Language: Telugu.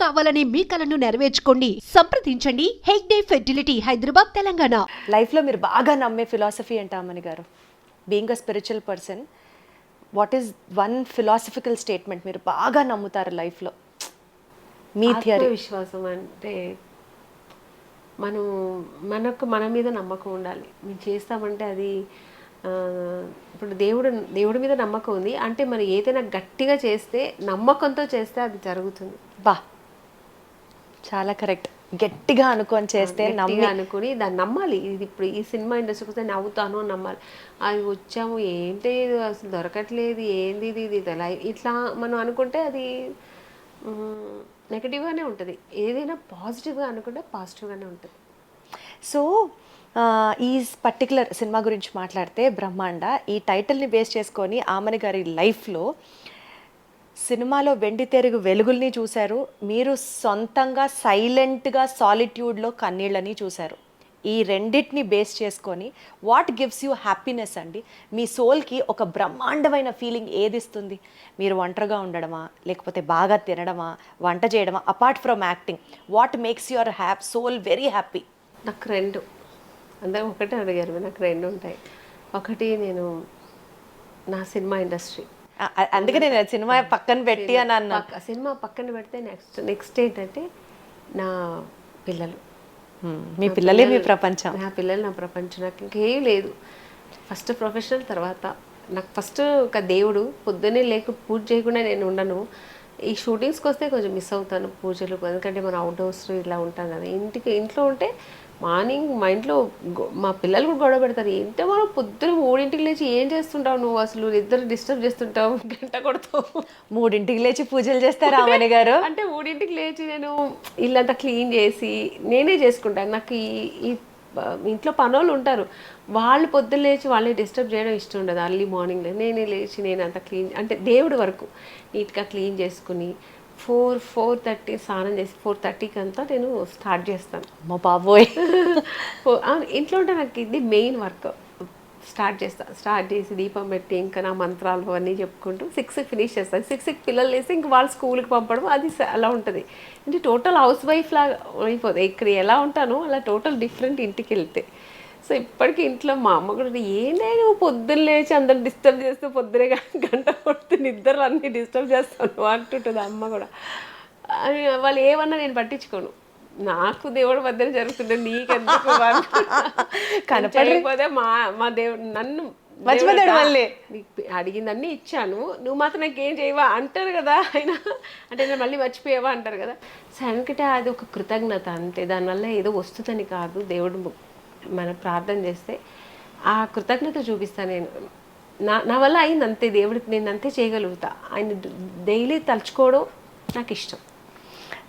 కావాలనే మీ కలను నెరవేర్చుకోండి. సంప్రదించండి హెగ్డే ఫెర్టిలిటీ, హైదరాబాద్, తెలంగాణ. లైఫ్లో మీరు బాగా నమ్మే ఫిలాసఫీ ఏంటి అమ్మని గారు? Being a spiritual person, what is one philosophical statement మీరు బాగా నమ్ముతారు లైఫ్లో? మీ థియరీ. విశ్వాసం అంటే మన మీద నమ్మకం ఉండాలి. మేము చేస్తామంటే అది ఇప్పుడు దేవుడి మీద నమ్మకం ఉంది అంటే మరి ఏదైనా గట్టిగా చేస్తే, నమ్మకంతో చేస్తే అది జరుగుతుంది. బా, చాలా కరెక్ట్. గట్టిగా అనుకొని చేస్తే, అనుకుని దాన్ని నమ్మాలి. ఇది ఇప్పుడు ఈ సినిమా ఇండస్ట్రీకి వస్తే నవ్వుతాను అని నమ్మాలి. అది వచ్చాము ఏంటి అసలు దొరకట్లేదు, ఏంది ఇది ఇట్లా మనం అనుకుంటే అది నెగటివ్గానే ఉంటుంది. ఏదైనా పాజిటివ్గా అనుకుంటే పాజిటివ్గానే ఉంటుంది. సో ఈ పర్టికులర్ సినిమా గురించి మాట్లాడితే, బ్రహ్మాండ ఈ టైటిల్ని బేస్ చేసుకొని ఆమని గారి లైఫ్లో సినిమాలో వెండి తెరుగు వెలుగుల్ని చూశారు, మీరు సొంతంగా సైలెంట్గా సాలిట్యూడ్లో కన్నీళ్ళని చూశారు. ఈ రెండింటిని బేస్ చేసుకొని వాట్ గివ్స్ యూ హ్యాపీనెస్ అండి? మీ సోల్కి ఒక బ్రహ్మాండమైన ఫీలింగ్ ఏది ఇస్తుంది? మీరు ఒంటరిగా ఉండడమా, లేకపోతే బాగా తినడమా, వంట చేయడమా? Apart from acting, what makes your soul very happy? నాకు రెండు, అందరూ ఒకటే అడిగారు, నాకు రెండు ఉంటాయి. ఒకటి నేను నా సినిమా ఇండస్ట్రీ, అందుకే నేను సినిమా పక్కన పెట్టి అని అన్నా. సినిమా పక్కన పెడితే నెక్స్ట్ ఏంటంటే నా పిల్లలు. మీ పిల్లలే మీ ప్రపంచం. నా పిల్లలు నా ప్రపంచం. నాకు ఇంకేం లేదు. ఫస్ట్ ప్రొఫెషనల్, తర్వాత నాకు ఫస్ట్ ఒక దేవుడు. పొద్దున్నే పూజ చేయకుండా నేను ఉండను. ఈ షూటింగ్స్కి వస్తే కొంచెం మిస్ అవుతాను పూజలు, ఎందుకంటే మనం అవుట్డోర్స్ ఇలా ఉంటాం కదా. ఇంట్లో ఉంటే మార్నింగ్ మా ఇంట్లో మా పిల్లలు కూడా గొడవ పెడతారు. ఏంటో మనం పొద్దున 3ంటికి లేచి ఏం చేస్తుంటావు నువ్వు, అసలు ఇద్దరు డిస్టర్బ్ చేస్తుంటావు, గంట కొడతావు. 3ంటికి లేచి పూజలు చేస్తారా ఆమని గారు? అంటే 3ంటికి లేచి నేను ఇల్లంతా క్లీన్ చేసి నేనే చేసుకుంటాను. నాకు ఈ ఇంట్లో పనులు ఉంటారు, వాళ్ళు పొద్దున్న లేచి వాళ్ళని డిస్టర్బ్ చేయడం ఇష్టం ఉండదు. అర్లీ మార్నింగ్లో నేనే లేచి నేను అంతా క్లీన్, అంటే దేవుడి వరకు నీట్గా క్లీన్ చేసుకుని 4:30 స్నానం చేసి 4:30కి అంతా నేను స్టార్ట్ చేస్తాను. మా బాబోయ్, ఇంట్లో ఉంటే నాకు ఇది మెయిన్ వర్క్. స్టార్ట్ చేసి దీపం పెట్టి ఇంకా నా మంత్రాలు అవన్నీ చెప్పుకుంటూ 6కి ఫినిష్ చేస్తాను. 6కి పిల్లలు వేసి ఇంక వాళ్ళు స్కూల్కి పంపడం, అది అలా ఉంటుంది. అంటే టోటల్ హౌస్ వైఫ్ లాగా అయిపోతుంది. ఇక్కడ ఎలా ఉంటానో అలా టోటల్ డిఫరెంట్ ఇంటికి వెళ్తే. సో ఇప్పటికీ ఇంట్లో మా అమ్మ కూడా ఏందే నువ్వు పొద్దున్న లేచి అందరు డిస్టర్బ్ చేస్తూ పొద్దునే గంట కొడుతూ నిద్రలు అన్నీ డిస్టర్బ్ చేస్తాను అంటుంటుంది అమ్మ కూడా. వాళ్ళు ఏమన్నా నేను పట్టించుకోను, నాకు దేవుడి మధ్యన జరుగుతుంది, నీకెందుకు కనపడకపోతే మా దేవుడు నన్ను అడిగిందన్నీ ఇచ్చాను, నువ్వు మాత్రం నాకేం చేయవా అంటారు కదా ఆయన. అంటే నేను మళ్ళీ మర్చిపోయావా అంటారు కదా. సో అనుకంటే అది ఒక కృతజ్ఞత అంతే. దానివల్ల ఏదో వస్తుందని కాదు, దేవుడు మనం ప్రార్థన చేస్తే ఆ కృతజ్ఞత చూపిస్తాను నేను. నా వల్ల అయింది అంతే, దేవుడికి నేను అంతే చేయగలుగుతా. ఆయన డైలీ తలుచుకోవడం నాకు ఇష్టం.